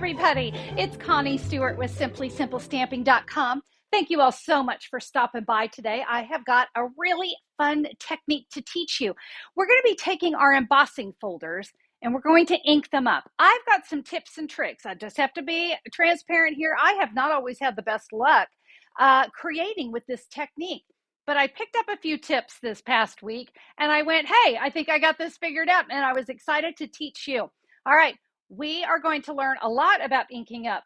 everybody. It's Connie Stewart with SimplySimpleStamping.com. Thank you all so much for stopping by today. I have got a really fun technique to teach you. We're going to be taking our embossing folders and we're going to ink them up. I've got some tips and tricks. I just have to be transparent here. I have not always had the best luck creating with this technique. But I picked up a few tips this past week and I went, hey, I think I got this figured out, and I was excited to teach you. All right, we are going to learn a lot about inking up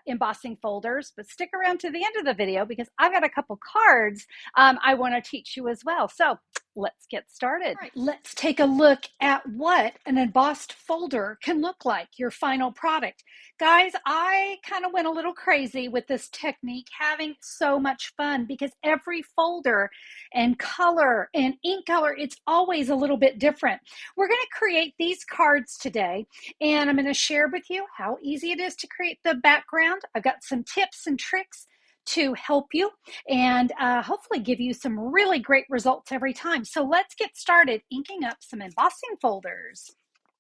embossing folders, but stick around to the end of the video because I've got a couple cards I want to teach you as well. So let's get started. All right, let's take a look at what an embossed folder can look like, your final product. Guys, I kind of went a little crazy with this technique, having so much fun because every folder and color and ink color, it's always a little bit different. We're going to create these cards today, and I'm going to share with you how easy it is to create the background. I've got some tips and tricks to help you and hopefully give you some really great results every time. So let's get started inking up some embossing folders.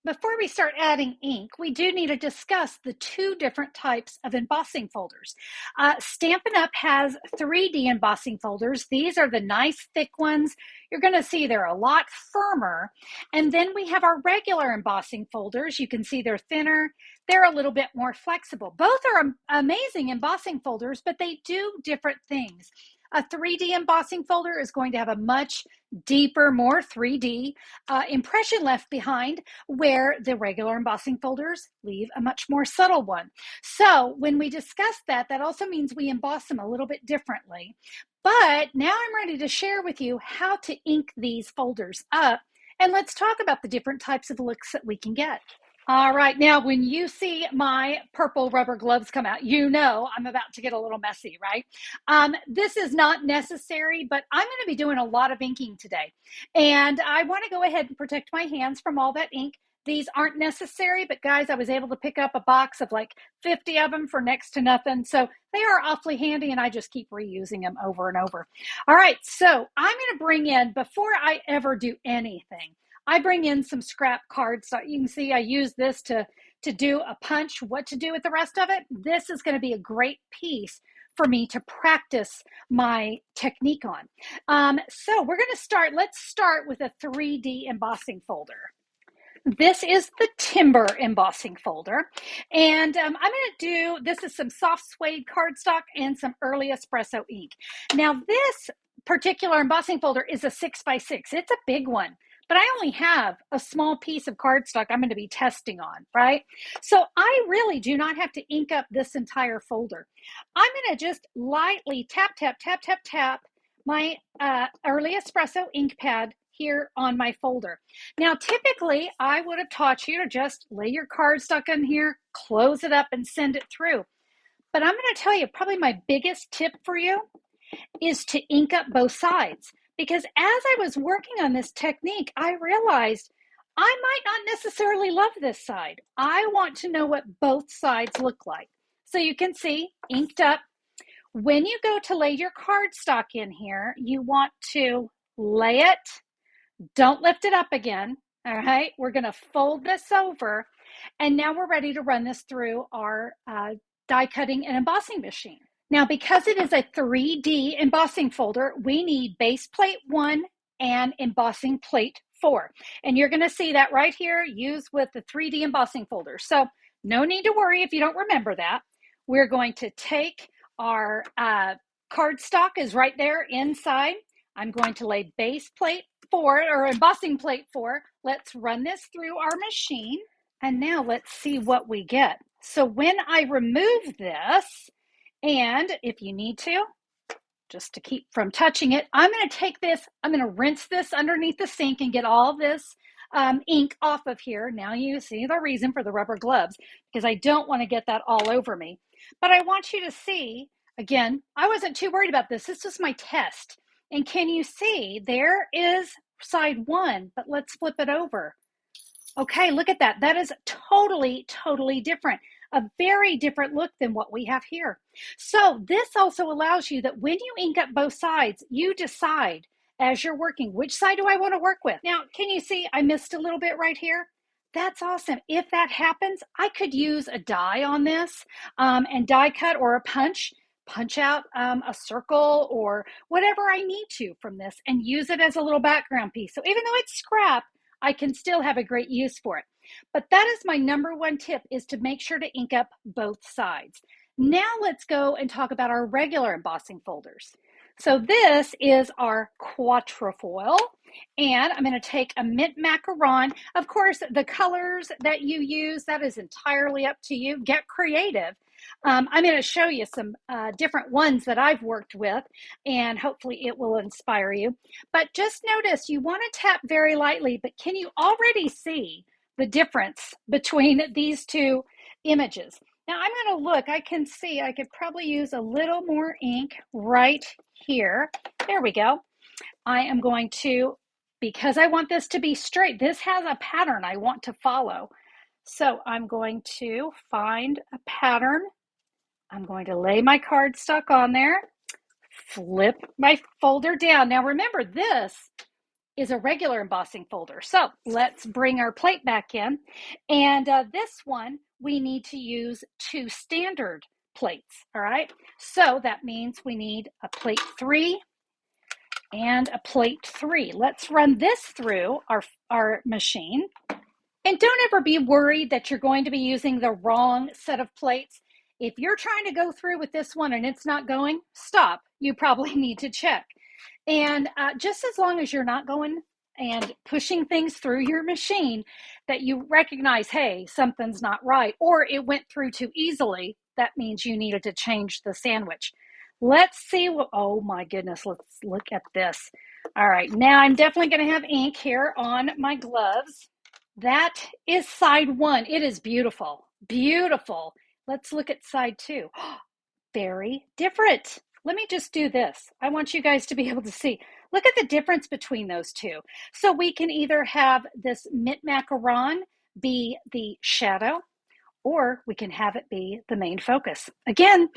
Before we start adding ink, we do need to discuss the two different types of embossing folders. Stampin' Up! Has 3D embossing folders. These are the nice thick ones. You're going to see they're a lot firmer. And then we have our regular embossing folders. You can see they're thinner. They're a little bit more flexible. Both are amazing embossing folders, but they do different things. A 3D embossing folder is going to have a much deeper, more 3D impression left behind, where the regular embossing folders leave a much more subtle one. So when we discuss that, that also means we emboss them a little bit differently. But now I'm ready to share with you how to ink these folders up, and let's talk about the different types of looks that we can get. All right, now when you see my purple rubber gloves come out, you know I'm about to get a little messy, right? This is not necessary, but I'm going to be doing a lot of inking today. And I want to go ahead and protect my hands from all that ink. These aren't necessary, but guys, I was able to pick up a box of like 50 of them for next to nothing. So they are awfully handy, and I just keep reusing them over and over. All right, so I'm going to bring in, before I ever do anything, I bring in some scrap cards. So you can see I use this to do a punch, what to do with the rest of it. This is going to be a great piece for me to practice my technique on. So we're going to start, let's start with a 3D embossing folder. This is the timber embossing folder. And I'm going to do, this is some soft suede cardstock and some early espresso ink. Now this particular embossing folder is a 6x6. It's a big one. But I only have a small piece of cardstock I'm going to be testing on, right? So I really do not have to ink up this entire folder. I'm going to just lightly tap, tap, tap, tap, tap my early espresso ink pad here on my folder. Now, typically, I would have taught you to just lay your cardstock in here, close it up, and send it through. But I'm going to tell you, probably my biggest tip for you is to ink up both sides. Because as I was working on this technique, I realized I might not necessarily love this side. I want to know what both sides look like. So you can see, inked up. When you go to lay your cardstock in here, you want to lay it. Don't lift it up again. All right, we're going to fold this over. And now we're ready to run this through our die cutting and embossing machine. Now, because it is a 3D embossing folder, we need base plate 1 and embossing plate 4. And you're going to see that right here, used with the 3D embossing folder. So no need to worry if you don't remember that. We're going to take our cardstock is right there inside. I'm going to lay base plate 4 or embossing plate 4. Let's run this through our machine. And now let's see what we get. So when I remove this, and if you need to, just to keep from touching it, I'm going to take this, I'm going to rinse this underneath the sink and get all this ink off of here. Now you see the reason for the rubber gloves, because I don't want to get that all over me. But I want you to see, again, I wasn't too worried about this. This is my test. And can you see, there is side 1, but let's flip it over. Okay, look at that. That is totally, totally different. A very different look than what we have here. So this also allows you that when you ink up both sides, you decide as you're working, which side do I want to work with? Now, can you see I missed a little bit right here? That's awesome. If that happens, I could use a die on this and die cut or a punch out a circle or whatever I need to from this and use it as a little background piece. So even though it's scrap, I can still have a great use for it. But that is my number one tip, is to make sure to ink up both sides. Now let's go and talk about our regular embossing folders. So this is our quatrefoil, and I'm going to take a mint macaron. Of course, the colors that you use, that is entirely up to you. Get creative. I'm going to show you some different ones that I've worked with, and hopefully it will inspire you. But just notice, you want to tap very lightly, but can you already see the difference between these two images? Now I'm going to look, I can see I could probably use a little more ink right here. There we go. I am going to, because I want this to be straight, this has a pattern I want to follow. So I'm going to find a pattern. I'm going to lay my cardstock on there, flip my folder down. Now remember, this is a regular embossing folder. So let's bring our plate back in. And this one, we need to use 2 standard plates, all right? So that means we need a plate 3 and a plate 3. Let's run this through our machine. And don't ever be worried that you're going to be using the wrong set of plates. If you're trying to go through with this one and it's not going, stop. You probably need to check. And just as long as you're not going and pushing things through your machine, that you recognize, hey, something's not right, or it went through too easily, that means you needed to change the sandwich. Let's see what, oh my goodness, let's look at this. All right, now I'm definitely going to have ink here on my gloves. That is side 1. It is beautiful, beautiful. Let's look at side 2. Very different. Let me just do this. I want you guys to be able to see. Look at the difference between those two. So we can either have this mint macaron be the shadow, or we can have it be the main focus. Again,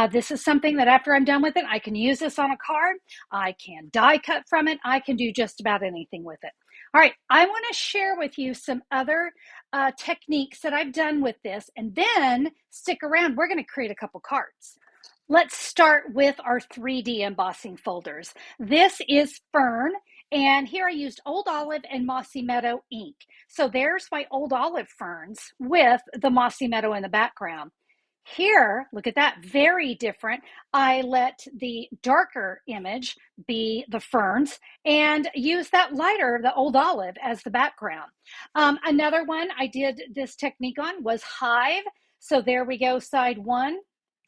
this is something that after I'm done with it, I can use this on a card. I can die cut from it. I can do just about anything with it. All right, I want to share with you some other techniques that I've done with this, and then stick around. We're going to create a couple cards. Let's start with our 3D embossing folders. This is Fern, and here I used Old Olive and Mossy Meadow ink. So there's my Old Olive ferns with the Mossy Meadow in the background. Here, look at that, very different. I let the darker image be the ferns and use that lighter, the Old Olive, as the background. Another one I did this technique on was Hive. So there we go, side 1.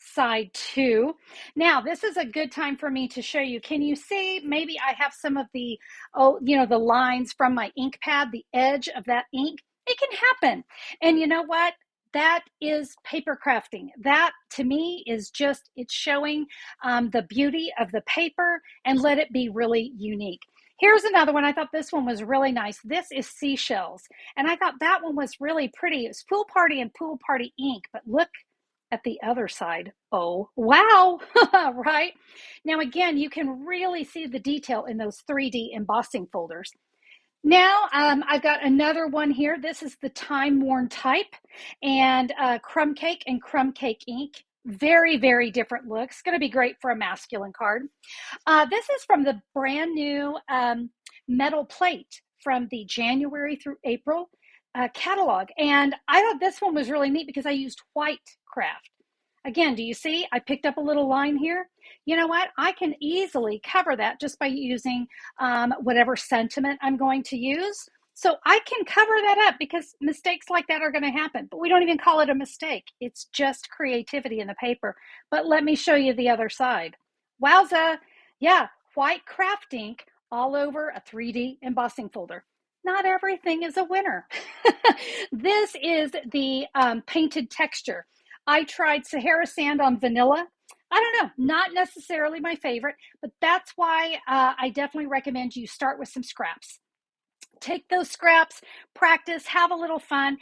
Side 2. Now this is a good time for me to show you. Can you see, maybe I have some of the, the lines from my ink pad, the edge of that ink. It can happen. And you know what? That is paper crafting. That to me is just, it's showing the beauty of the paper and let it be really unique. Here's another one. I thought this one was really nice. This is Seashells. And I thought that one was really pretty. It's Pool Party and Pool Party ink, but look at the other side. Oh, wow, right? Now, again, you can really see the detail in those 3D embossing folders. Now, I've got another one here. This is the Time Worn Type and Crumb Cake and Crumb Cake ink. Very, very different looks. Going to be great for a masculine card. This is from the brand new metal plate from the January through April catalog. And I thought this one was really neat because I used white craft. Again, do you see? I picked up a little line here. You know what? I can easily cover that just by using whatever sentiment I'm going to use. So I can cover that up because mistakes like that are going to happen. But we don't even call it a mistake. It's just creativity in the paper. But let me show you the other side. Wowza. Yeah, white craft ink all over a 3D embossing folder. Not everything is a winner. This is the painted texture. I tried Sahara Sand on vanilla. I don't know, not necessarily my favorite, but that's why I definitely recommend you start with some scraps. Take those scraps, practice, have a little fun.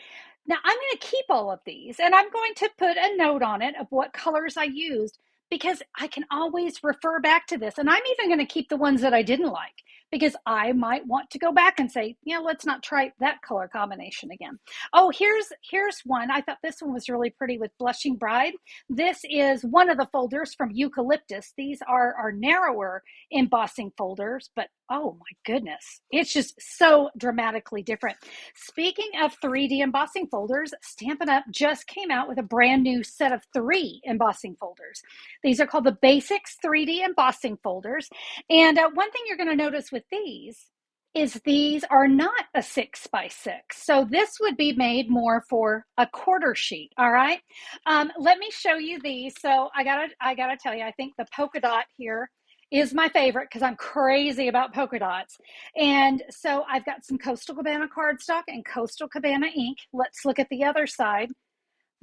Now I'm going to keep all of these and I'm going to put a note on it of what colors I used because I can always refer back to this. And I'm even going to keep the ones that I didn't like because I might want to go back and say, yeah, let's not try that color combination again. Oh, here's one. I thought this one was really pretty with Blushing Bride. This is one of the folders from Eucalyptus. These are our narrower embossing folders, but oh my goodness, it's just so dramatically different. Speaking of 3D embossing folders, Stampin' Up! Just came out with a brand new set of 3 embossing folders. These are called the Basics 3D embossing folders. And one thing you're going to notice with these is these are not a 6 by 6. So this would be made more for a quarter sheet. All right. Let me show you these. So I gotta tell you, I think the polka dot here is my favorite because I'm crazy about polka dots. And so I've got some Coastal Cabana cardstock and Coastal Cabana ink. Let's look at the other side.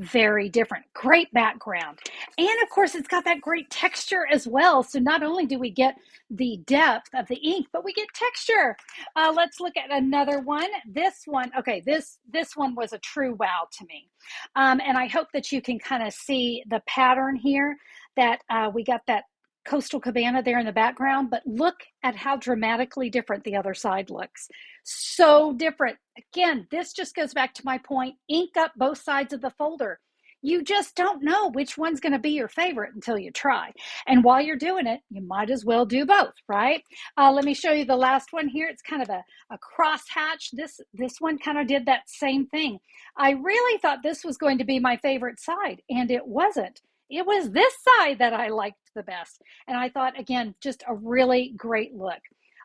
Very different, great background. And of course, it's got that great texture as well. So not only do we get the depth of the ink, but we get texture. Let's look at another one. This one, okay, this one was a true wow to me. And I hope that you can kind of see the pattern here that we got that Coastal Cabana there in the background, but look at how dramatically different the other side looks. So different. Again, this just goes back to my point, ink up both sides of the folder. You just don't know which one's going to be your favorite until you try. And while you're doing it, you might as well do both, right? Let me show you the last one here. It's kind of a crosshatch. This one kind of did that same thing. I really thought this was going to be my favorite side, and it wasn't. It was this side that I liked the best. And I thought, again, just a really great look.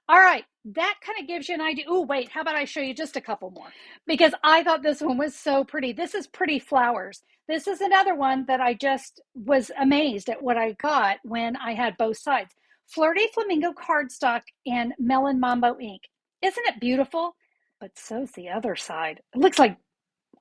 All right, that kind of gives you an idea. Oh, wait, how about I show you just a couple more? Because I thought this one was so pretty. This is Pretty Flowers. This is another one that I just was amazed at what I got when I had both sides. Flirty Flamingo cardstock and Melon Mambo ink. Isn't it beautiful? But so's the other side. It looks like,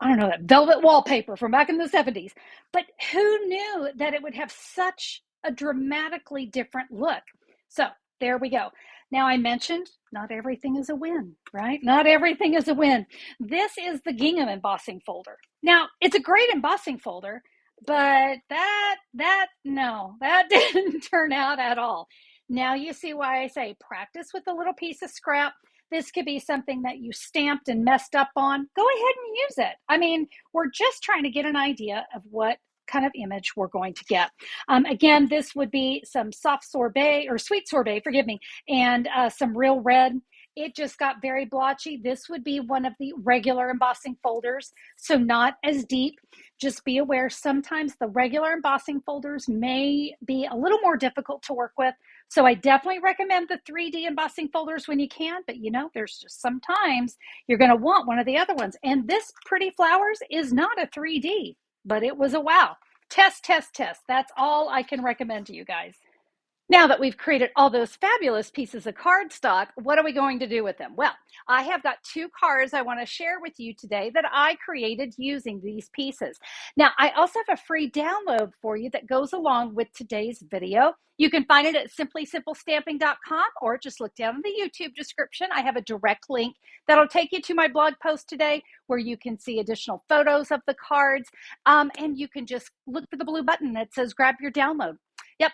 I don't know, that velvet wallpaper from back in the 70s. But who knew that it would have such a dramatically different look? So there we go. Now, I mentioned not everything is a win, right? Not everything is a win. This is the gingham embossing folder. Now, it's a great embossing folder, but no, that didn't turn out at all. Now you see why I say practice with a little piece of scrap. This could be something that you stamped and messed up on. Go ahead and use it. I mean, we're just trying to get an idea of what kind of image we're going to get. Again, this would be some soft sorbet or sweet sorbet, forgive me, and some real red. It just got very blotchy. This would be one of the regular embossing folders, so not as deep. Just be aware sometimes the regular embossing folders may be a little more difficult to work with. So I definitely recommend the 3D embossing folders when you can, but you know, there's just sometimes you're going to want one of the other ones. And this Pretty Flowers is not a 3D, but it was a wow. Test, test, test. That's all I can recommend to you guys. Now that we've created all those fabulous pieces of cardstock, what are we going to do with them? Well, I have got 2 cards I want to share with you today that I created using these pieces. Now, I also have a free download for you that goes along with today's video. You can find it at simplysimplestamping.com or just look down in the YouTube description. I have a direct link that'll take you to my blog post today where you can see additional photos of the cards, and you can just look for the blue button that says grab your download. Yep,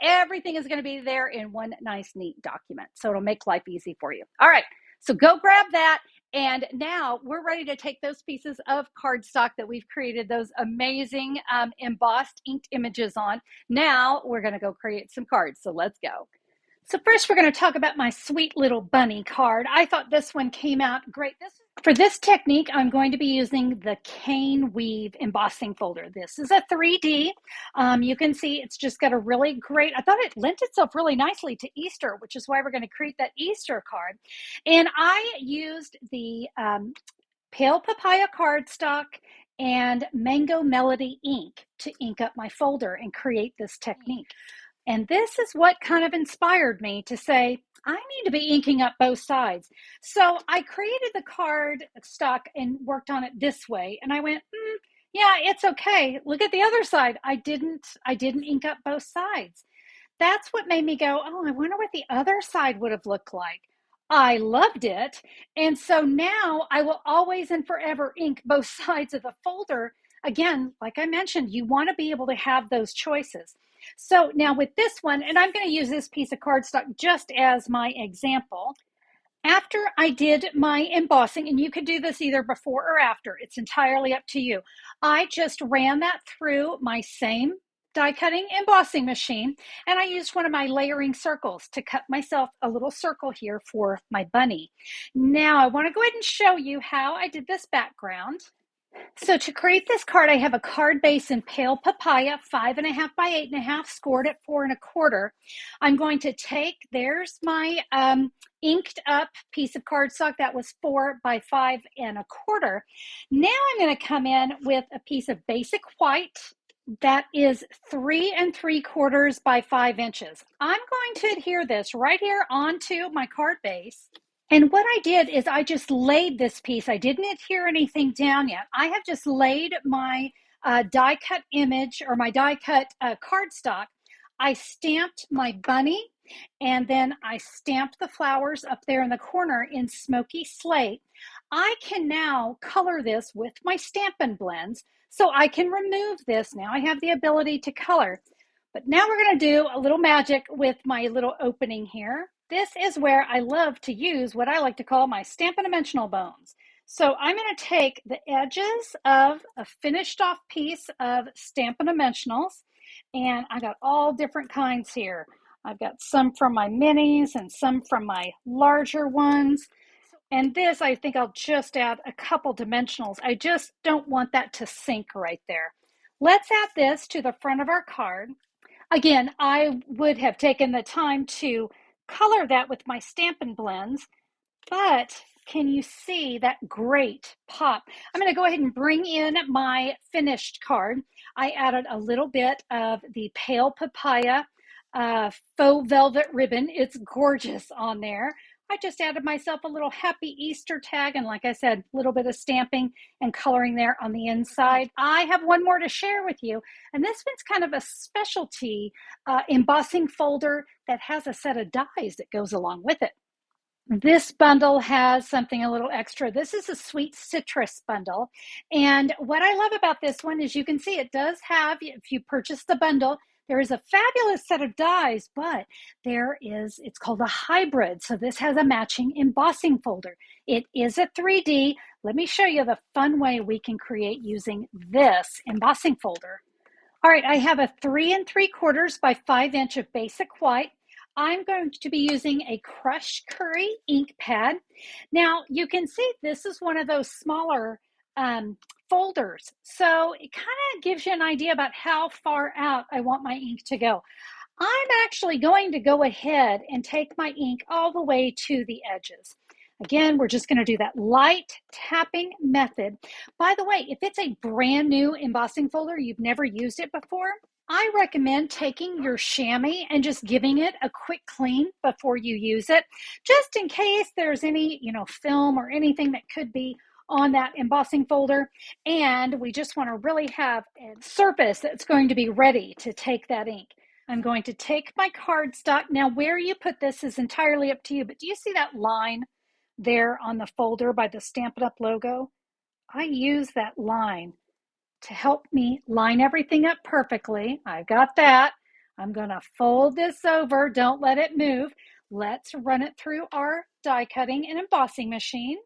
everything is going to be there in one nice, neat document. So it'll make life easy for you. All right, so go grab that. And now we're ready to take those pieces of cardstock that we've created, those amazing embossed inked images on. Now we're going to go create some cards. So let's go. So first we're going to talk about my sweet little bunny card. I thought this one came out great. For this technique, I'm going to be using the Cane Weave embossing folder. This is a 3D. You can see it's just got a really great, I thought it lent itself really nicely to Easter, which is why we're going to create that Easter card. And I used the Pale Papaya cardstock and Mango Melody ink to ink up my folder and create this technique. And this is what kind of inspired me to say, I need to be inking up both sides. So I created the card stock and worked on it this way. And I went, yeah, it's okay. Look at the other side. I didn't ink up both sides. That's what made me go, oh, I wonder what the other side would have looked like. I loved it. And so now I will always and forever ink both sides of the folder. Again, like I mentioned, you want to be able to have those choices. So now with this one, and I'm going to use this piece of cardstock just as my example. After I did my embossing, and you could do this either before or after, it's entirely up to you. I just ran that through my same die cutting embossing machine, and I used one of my layering circles to cut myself a little circle here for my bunny. Now I want to go ahead and show you how I did this background. So to create this card, I have a card base in pale papaya, 5.5 by 8.5, scored at 4.25. I'm going to take, there's my inked up piece of cardstock that was 4 by 5.25. Now I'm going to come in with a piece of basic white that is 3.75 by 5 inches. I'm going to adhere this right here onto my card base. And what I did is I just laid this piece. I didn't adhere anything down yet. I have just laid my die cut image or my die cut cardstock. I stamped my bunny, and then I stamped the flowers up there in the corner in smoky slate. I can now color this with my Stampin' Blends, so I can remove this. Now I have the ability to color. But now we're going to do a little magic with my little opening here. This is where I love to use what I like to call my Stampin' Dimensional bones. So I'm going to take the edges of a finished off piece of Stampin' Dimensionals, and I got all different kinds here. I've got some from my minis and some from my larger ones. And this, I think I'll just add a couple dimensionals. I just don't want that to sink right there. Let's add this to the front of our card. Again, I would have taken the time to color that with my Stampin' Blends, but can you see that great pop? I'm going to go ahead and bring in my finished card. I added a little bit of the pale papaya faux velvet ribbon. It's gorgeous on there. I just added myself a little happy Easter tag, and like I said, a little bit of stamping and coloring there on the inside. I have one more to share with you, and this one's kind of a specialty embossing folder that has a set of dies that goes along with it. This bundle has something a little extra. This is a sweet citrus bundle. And what I love about this one is you can see it does have, if you purchase the bundle, there is a fabulous set of dies, but it's called a hybrid. So this has a matching embossing folder. It is a 3D. Let me show you the fun way we can create using this embossing folder. All right, I have a 3.75 by 5 inch of basic white. I'm going to be using a crushed curry ink pad. Now you can see this is one of those smaller folders. So it kind of gives you an idea about how far out I want my ink to go. I'm actually going to go ahead and take my ink all the way to the edges. Again, we're just going to do that light tapping method. By the way, if it's a brand new embossing folder, you've never used it before, I recommend taking your chamois and just giving it a quick clean before you use it, just in case there's any, film or anything that could be on that embossing folder. And we just want to really have a surface that's going to be ready to take that ink. I'm going to take my cardstock. Now, where you put this is entirely up to you, but do you see that line there on the folder by the Stampin' Up logo? I use that line to help me line everything up perfectly. I've got that. I'm going to fold this over. Don't let it move. Let's run it through our die cutting and embossing machine.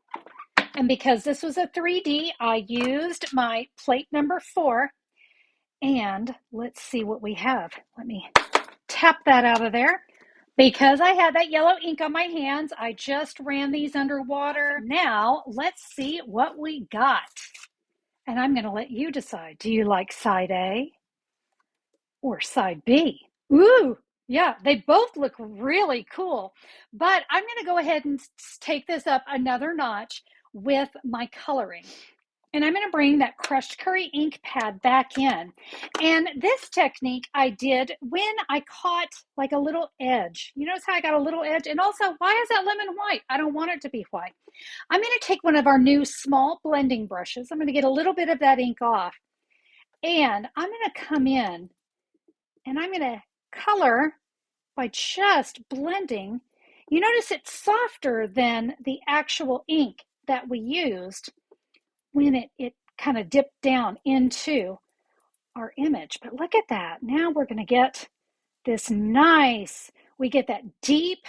And because this was a 3D, I used my plate number 4. And let's see what we have. Let me tap that out of there. Because I had that yellow ink on my hands, I just ran these underwater. Now, let's see what we got. And I'm going to let you decide. Do you like side A or side B? Ooh, yeah, they both look really cool. But I'm going to go ahead and take this up another notch with my coloring. And I'm going to bring that crushed curry ink pad back in. And this technique I did when I caught like a little edge. You notice how I got a little edge? And also, why is that lemon white? I don't want it to be white. I'm going to take one of our new small blending brushes. I'm going to get a little bit of that ink off. And I'm going to come in and I'm going to color by just blending. You notice it's softer than the actual ink that we used when it kind of dipped down into our image. But look at that. Now we're going to get this nice, we get that deep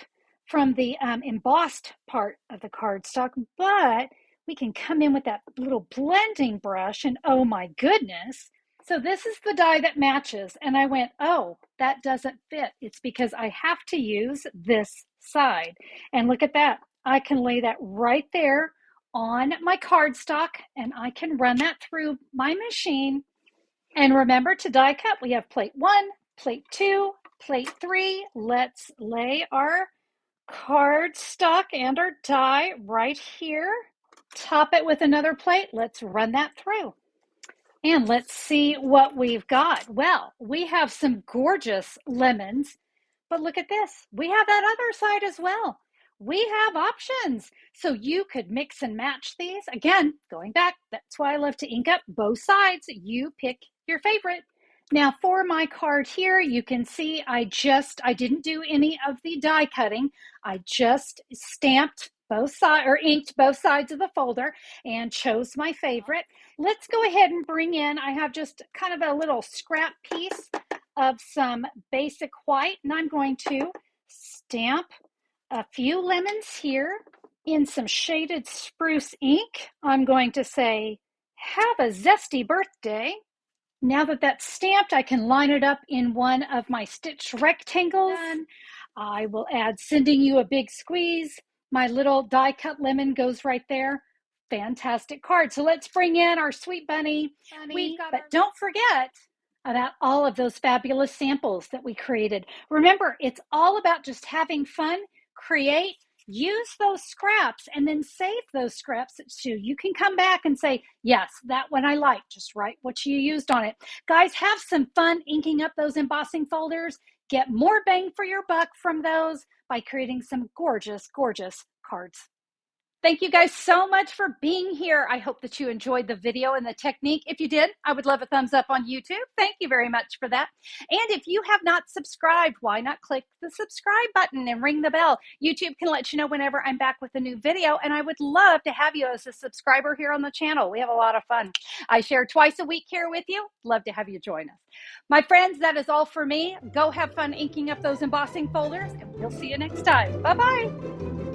from the embossed part of the cardstock, but we can come in with that little blending brush and oh my goodness. So this is the die that matches. And I went, oh, that doesn't fit. It's because I have to use this side. And look at that. I can lay that right there on my cardstock and I can run that through my machine. And remember to die cut, we have plate 1, plate 2, plate 3. Let's lay our cardstock and our die right here. Top it with another plate. Let's run that through. And let's see what we've got. Well, we have some gorgeous lemons, but look at this. We have that other side as well. We have options. So you could mix and match these. Again, going back, that's why I love to ink up both sides. You pick your favorite. Now for my card here, you can see I didn't do any of the die cutting. I just stamped both sides or inked both sides of the folder and chose my favorite. Let's go ahead and bring in, I have just kind of a little scrap piece of some basic white, and I'm going to stamp a few lemons here in some shaded spruce ink. I'm going to say, have a zesty birthday. Now that that's stamped, I can line it up in one of my stitched rectangles. I will add sending you a big squeeze. My little die cut lemon goes right there. Fantastic card. So let's bring in our sweet bunny. But don't forget about all of those fabulous samples that we created. Remember, it's all about just having fun, create, use those scraps, and then save those scraps so you can come back and say, yes, that one I like. Just write what you used on it. Guys, have some fun inking up those embossing folders. Get more bang for your buck from those by creating some gorgeous, gorgeous cards. Thank you guys so much for being here. I hope that you enjoyed the video and the technique. If you did, I would love a thumbs up on YouTube. Thank you very much for that. And if you have not subscribed, why not click the subscribe button and ring the bell? YouTube can let you know whenever I'm back with a new video, and I would love to have you as a subscriber here on the channel. We have a lot of fun. I share twice a week here with you. Love to have you join us. My friends, that is all for me. Go have fun inking up those embossing folders, and we'll see you next time. Bye-bye.